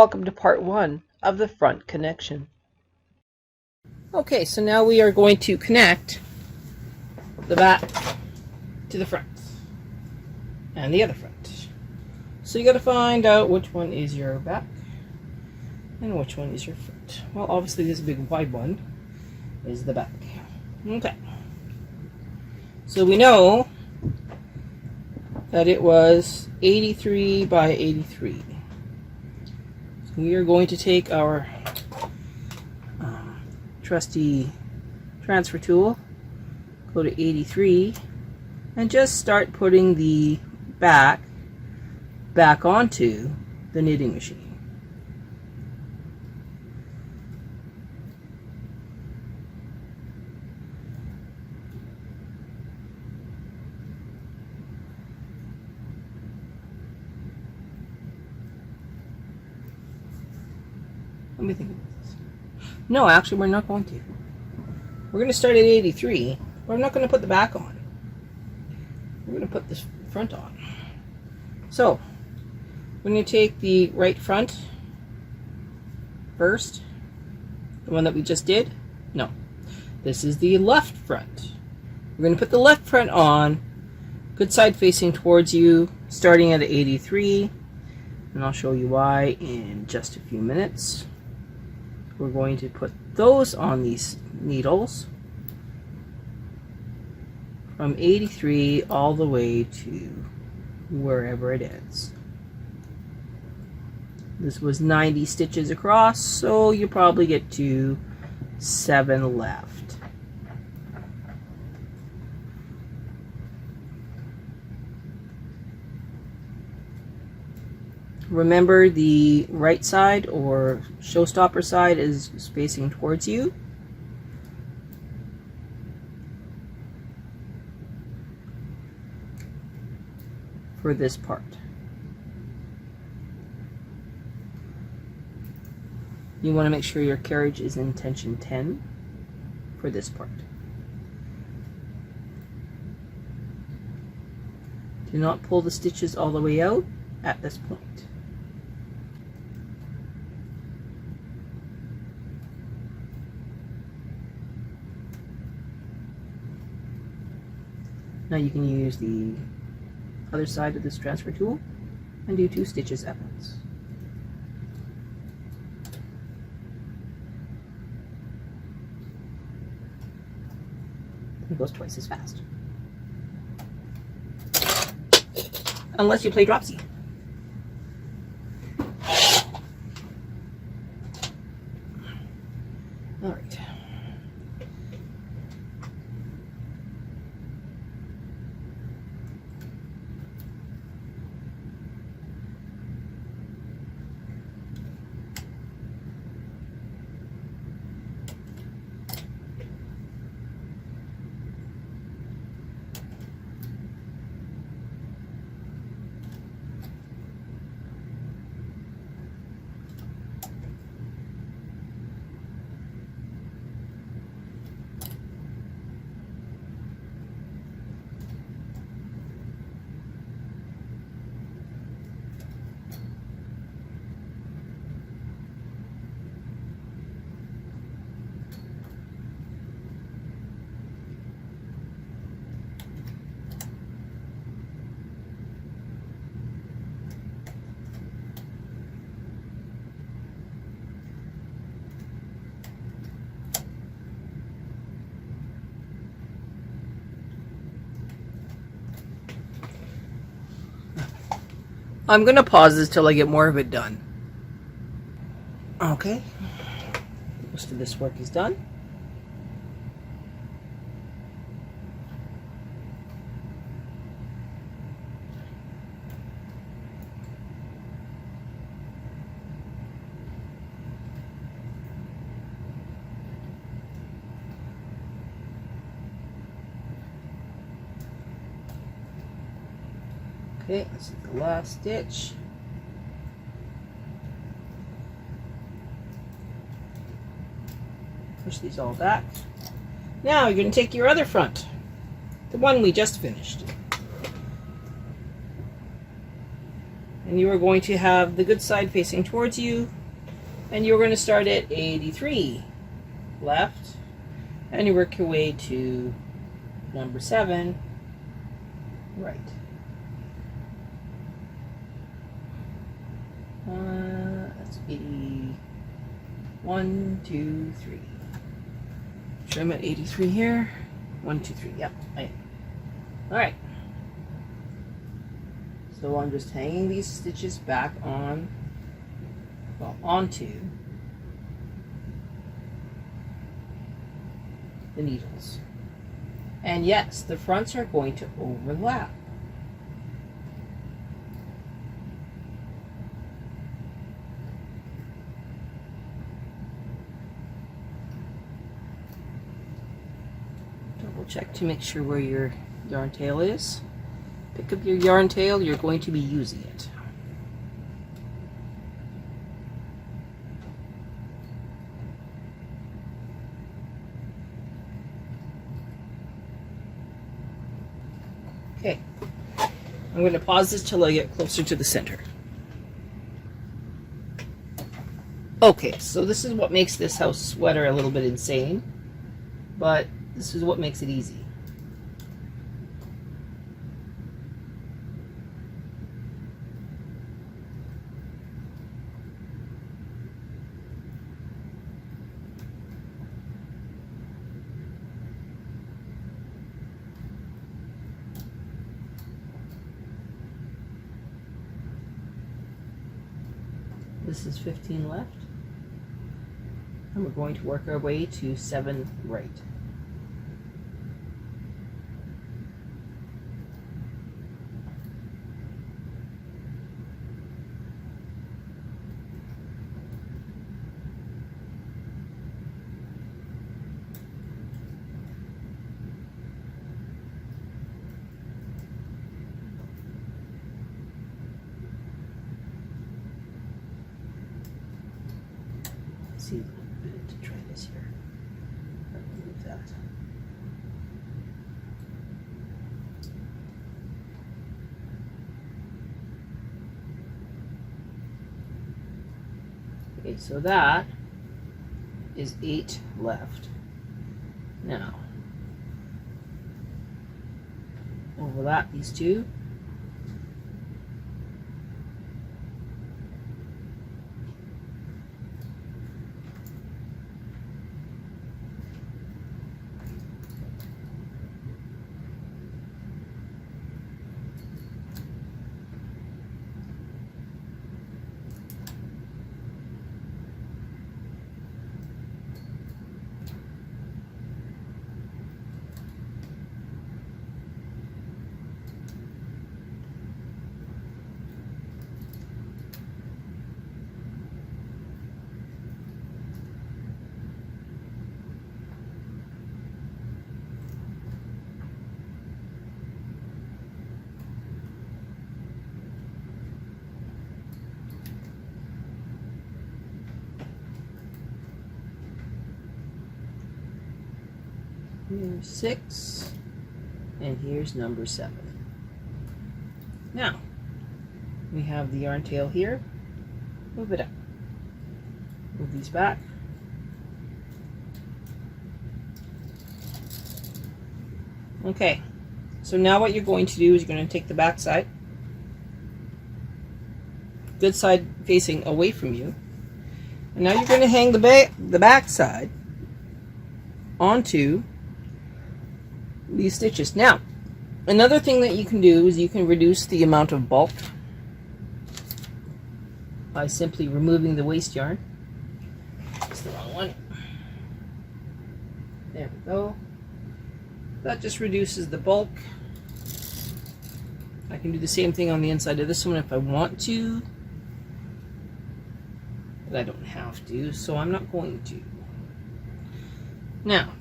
Welcome to part 1 of the front connection. Okay, so now we are going to connect the back to the front and the other front. So you got to find out which one is your back and which one is your front. Well, obviously this big wide one is the back. Okay. So we know that it was 83 by 83. So we are going to take our trusty transfer tool, go to 83, and just start putting the back onto the knitting machine. Let me think about this. No, actually, we're not going to. We're going to start at 83, but I'm not going to put the back on. We're going to put this front on. So, we're going to take the right front first. The one that we just did. No, this is the left front. We're going to put the left front on, good side facing towards you, starting at 83. And I'll show you why in just a few minutes. We're going to put those on these needles from 83 all the way to wherever it is. This was 90 stitches across, so you probably get to 7 left. Remember, the right side or showstopper side is facing towards you. For this part. You want to make sure your carriage is in tension 10 for this part. Do not pull the stitches all the way out at this point. Now you can use the other side of this transfer tool and do 2 stitches at once. It goes twice as fast. Unless you play dropsy. All right. I'm going to pause this till I get more of it done. Okay. Most of this work is done. Okay, this is the last stitch. Push these all back. Now you're going to take your other front, the one we just finished, And you are going to have the good side facing towards you, and you're going to start at 83 left, and you work your way to number 7 right. That's 81, 2, 3. Sure, I'm at 83 here. 1, 2, 3. Yep, I am. All right. So I'm just hanging these stitches back on, well, onto the needles. And yes, the fronts are going to overlap. Double check to make sure where your yarn tail is. Pick up your yarn tail, you're going to be using it. Okay, I'm going to pause this till I get closer to the center. Okay, so this is what makes this house sweater a little bit insane, but this is what makes it easy. This is 15 left, and we're going to work our way to 7 right. See a little bit to try this here. Move that. Okay, so that is 8 left. Now, overlap these two. Here's 6, and here's number 7. Now, we have the yarn tail here. Move it up. Move these back. Okay, so now what you're going to do is you're going to take the back side, good side facing away from you, and now you're going to hang the back side onto these stitches. Now, another thing that you can do is you can reduce the amount of bulk by simply removing the waste yarn. That's the wrong one. There we go. That just reduces the bulk. I can do the same thing on the inside of this one if I want to, but I don't have to, so I'm not going to. Now,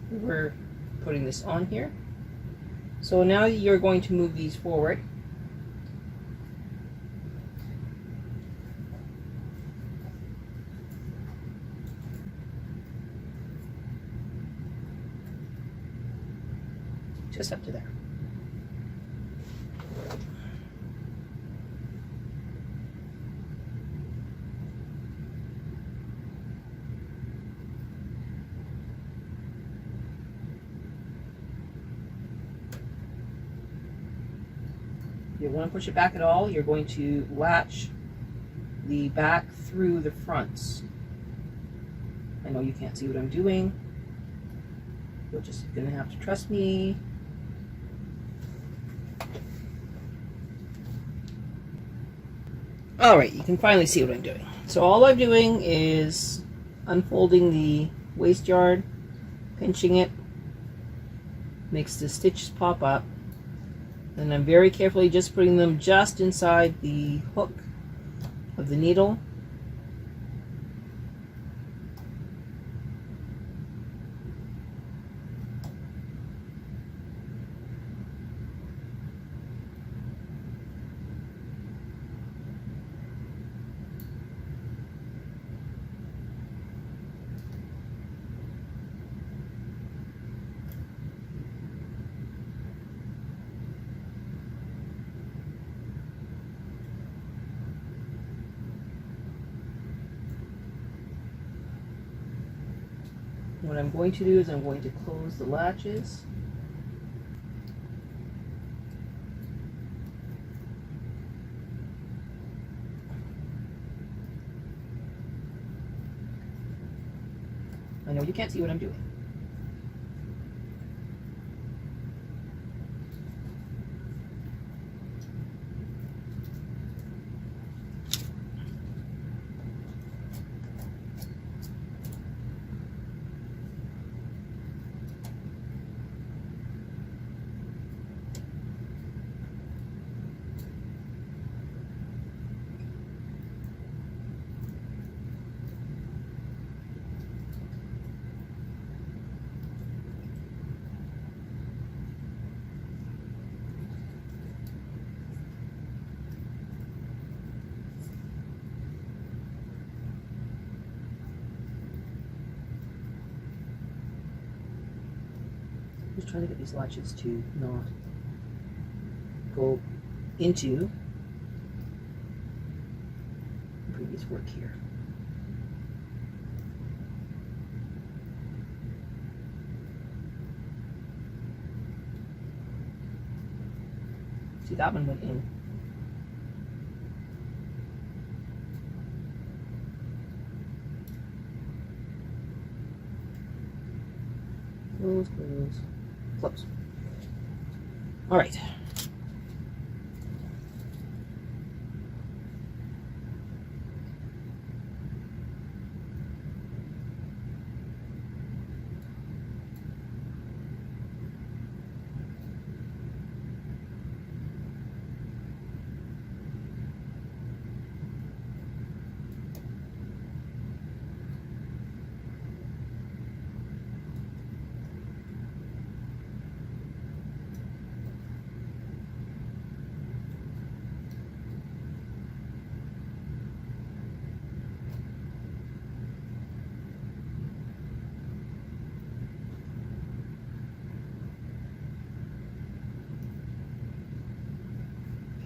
we're putting this on here. So now you're going to move these forward. Just up to there. you want to push it back at all, you're going to latch the back through the fronts. I know you can't see what I'm doing. You're just going to have to trust me. Alright, you can finally see what I'm doing. So all I'm doing is unfolding the waist yard, pinching it, makes the stitches pop up, and I'm very carefully just putting them just inside the hook of the needle. What I'm going to do is I'm going to close the latches. I know you can't see what I'm doing. Just trying to get these latches to not go into the previous work here. See, that one went in. Close, close, close. All right.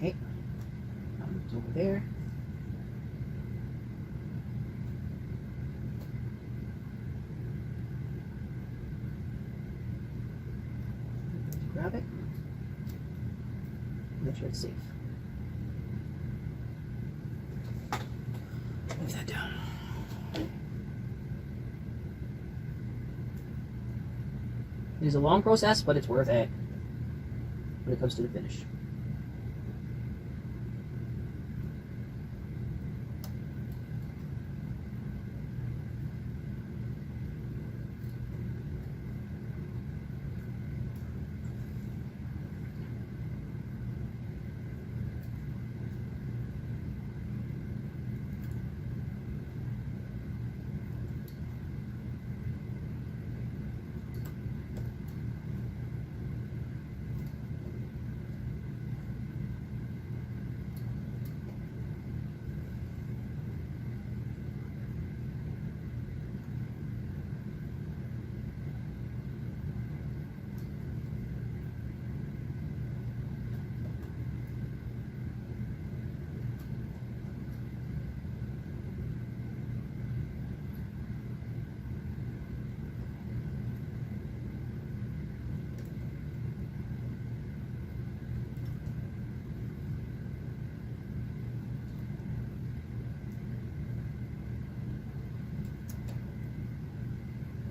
Okay, it's over there. Grab it. Make sure it's safe. Move that down. It is a long process, but it's worth it when it comes to the finish.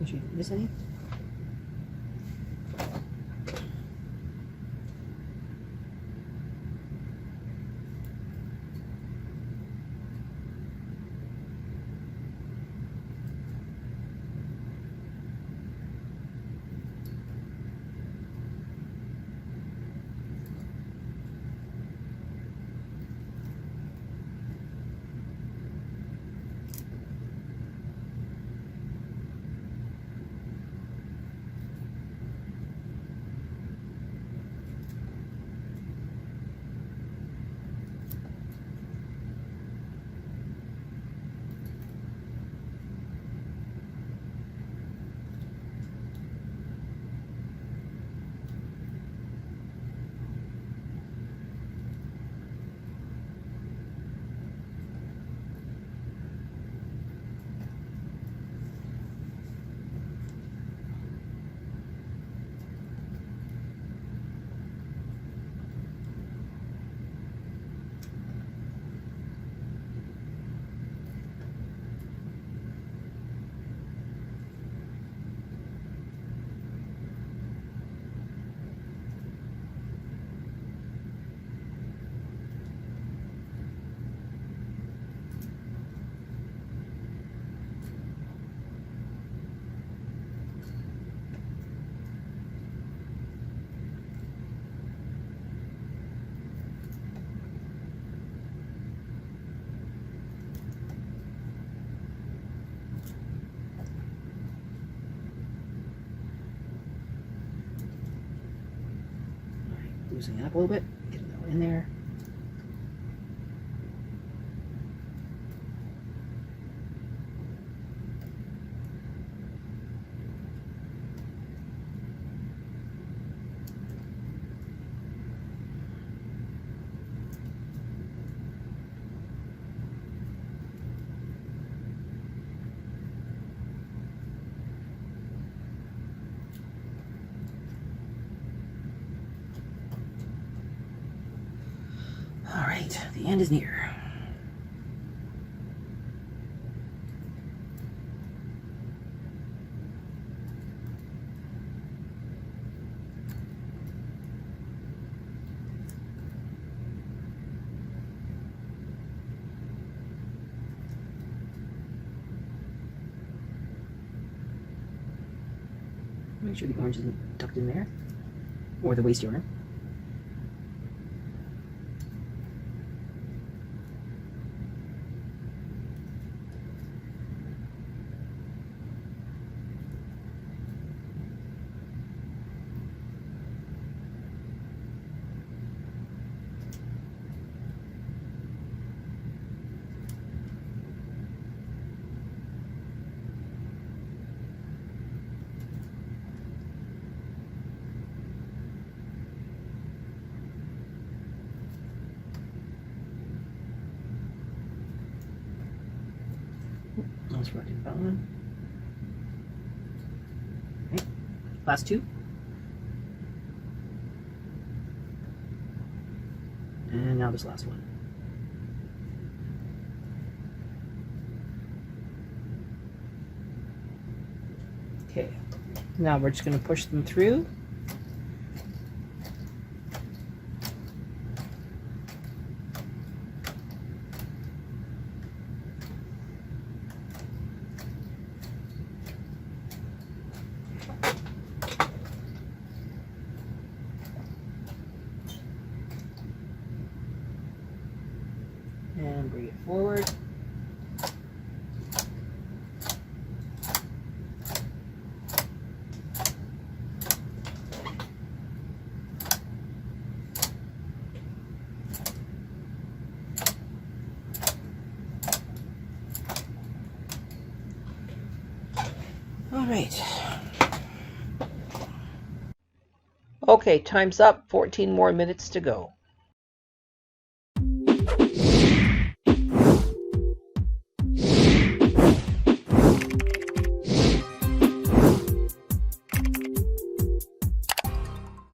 Did you miss any? Loosening it up a little bit, get it all in there. All right, the end is near. Make sure the orange isn't tucked in there, or the waste yarn. Almost right in that one. Okay. Last two. And now this last one. Okay, now we're just going to push them through. And bring it forward. All right. Okay, time's up. 14 more minutes to go.